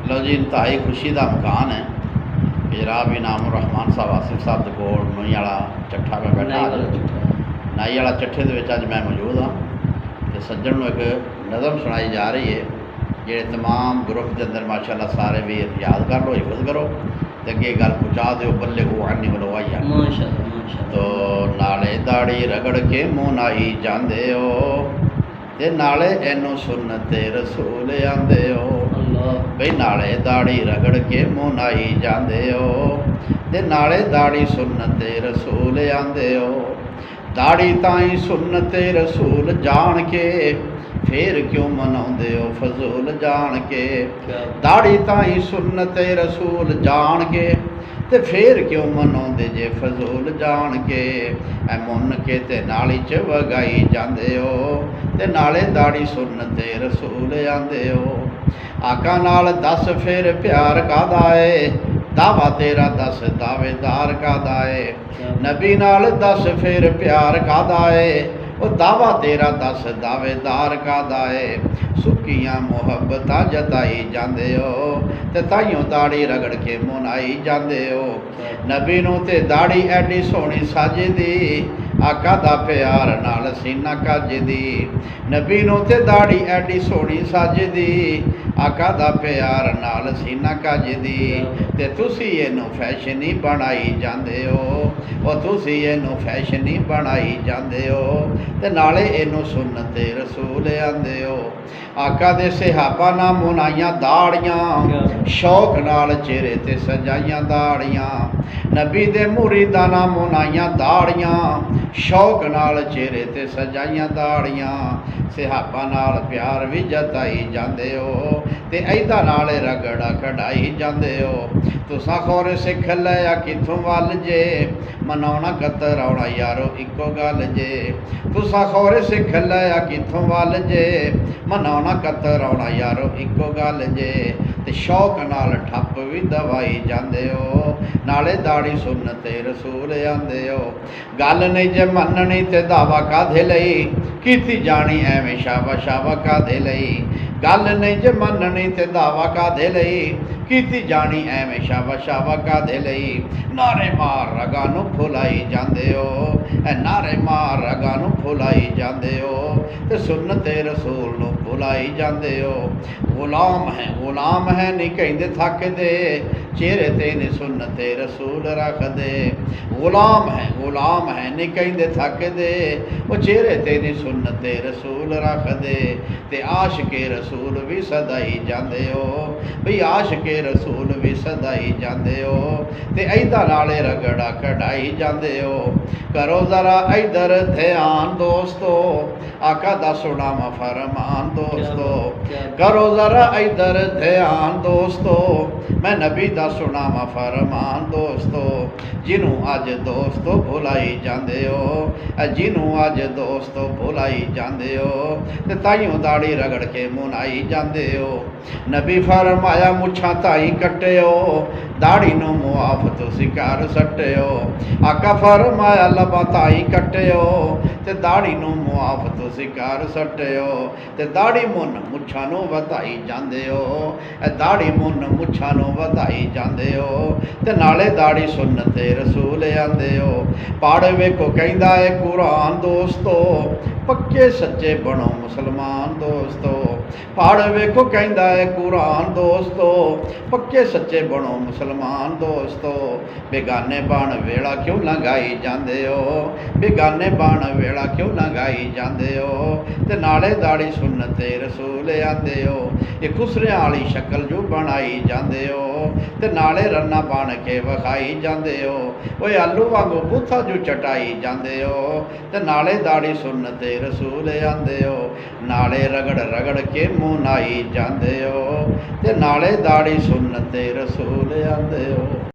लो जी, इंतहाई खुशी का मकान है कि जनाब इनाम रहमान साहब आसिफ साहब के कोल नई वाला चट्ठा मैं बैठा नाई वाला चट्ठे के अज मैं मौजूद हाँ। तो सज्जन को एक नज़म सुनाई जा रही है जे तमाम ग्रुप के अंदर माशाअल्लाह सारे वीर याद कर लो, हिफज करो तो अगे गल पहुँचा दो। बल्ले को आनी बोलो आई तो नाले दाड़ी रगड़ के मुँह नाई जाते हो ते नाले इनू सुन्नते रसूल आंदे हो। बई नाले दाड़ी रगड़ के मुँह नाई जाते हो ते नाले दाड़ी सुन्नते रसूल आंदे हो। दाड़ी ताई सुन्नते रसूल जान के फिर क्यों मनाउंदे हो फजूल जान के। दाड़ी ताई सुन्नते रसूल जान के ते फिर क्यों मनाउंदे जे फजूल जान के। ऐ मुन के ते नाली च वगाई जांदे हो ते नाले दाड़ी सुन्नते रसूल आंदे हो। आका नाल दस फिर प्यार कादा है दावा तेरा दस दावेदार कादा है। नबी नाल दस फिर प्यार कादा है वो दावा तेरा दस दावेदार कादा है। सुक्कियां मुहब्बतां जताई जांदे हो ते ताइयों दाड़ी रगड़ के मुनाई जांदे हो। नबी नूं ते दाड़ी एडी सोहनी साजदी आका दा प्यार नाल सीना कजदी। नबी नूं ते दाड़ी एडी सोहनी साजदी आका दा प्यार नाल सीना कजदी। ते तुसी इनू फैशनी बनाई जांदे हो वो तुसी इनू फैशनी बनाई जांदे हो ते नाले इनू सुन्नते रसूल आंदे हो। आका दे सहाबा ना मुनाइयां दाड़ियां शौक नाल चेहरे ते सजाइयां दाड़ियां। नबी दे मुरीदां ना मुनाइयां दाड़ियां शौक नाल चेहरे ते सजाइयां दाड़ियां। सहाबा नाल प्यार भी जताई जांदे हो ते ऐदा नाल रगड़ा कढ़ाई जांदे हो। तुसां खौर सिख लिया कित्थों वल जे मनाउणा कतराउणा यारो इक्को गल जे। तुसां खौर सिख लिया कित्थों वल जे मनाउणा कतराउणा यारो इक्को गल जे। ते शौक नाल ठप्प भी दवाई जांदे हो नाले दाड़ी सुन्नते रसूल आंदे हो। गल नहीं जे मननी ते दावा कादे लई कीती जानी एवें शावा शावा कादे लई। गल नहीं जे मननी ते दावा कादे लई कीती जानी एवें शावा शावा कादे लई। नारे मार रगा नूं फुलाई जांदे हो नारे मार रगा नूं फुलाई जांदे हो ते सुन्नते रसूल नूं भुलाई जांदे हो। गुलाम है नहीं कहिंदे थकदे चेहरे ते ने सुन्नते रसूल रखदे। गुलाम है नहीं कहिंदे थकदे वो चेहरे ते ने सुन्नते रसूल रखदे। ते आशिके रसूल भी सदाई जांदे हो बई आशिके रसूल भी सदाई जांदे हो ते ऐदा नाले रगड़ा कढ़ाई जांदे हो। करो जरा इधर ध्यान दोस्तो आका दा सुनावा फरमान दोस्तो। करो जरा इधर ध्यान दोस्तो मैं नबी दा सुनावा फरमान दोस्तो। जिनू अज दोस्तो भुलाई जांदे हो जिनू अज दोस्तो भुलाई जांदे हो ते ताइयों दाड़ी रगड़ के मुनाई जांदे हो। नबी फरमाया मुछां ताई कट्टे हो दाड़ी नू मुआफ तुसी कर सट्टे हो। आका फरमाया लबा ताई कट्टे हो ते दाड़ी नू मुआफ तुसी कर सट्टे हो। ते दाड़ी मुन मुछां नू वधाई जांदे हो दाड़ी मुन मुछां नू वधाई जांदे हो ते नाले दाड़ी सुन्नते रसूल आंदे हो। पढ़ वेखो कहंदा है कुरान दोस्तो पक्के सच्चे बनो मुसलमान दोस्तो। पढ़ वेखो कहंदा है कुरान दोस्तो पक्के सच्चे बनो मुसलमान दोस्तो। बेगाने बन वेला क्यों लंघाई जांदे हो बेगाने बन वेला क्यों लंघाई जांदे हो ते नाले दाड़ी सुन्नते रसूल आंदे हो। ये खुसरियां वाली शक्ल जो बनाई जांदे हो ते नाले रन्ना बन के विखाई जांदे हो। ओए आलू वांगू बूथा जो चटाई जांदे हो ते नाले दाड़ी सुन्नते रसूल आंदे हो। नाले रगड़ रगड़ के मुँह नाई जांदे हो ते नाले दाड़ी सुन्नते रसूल आंदे हो।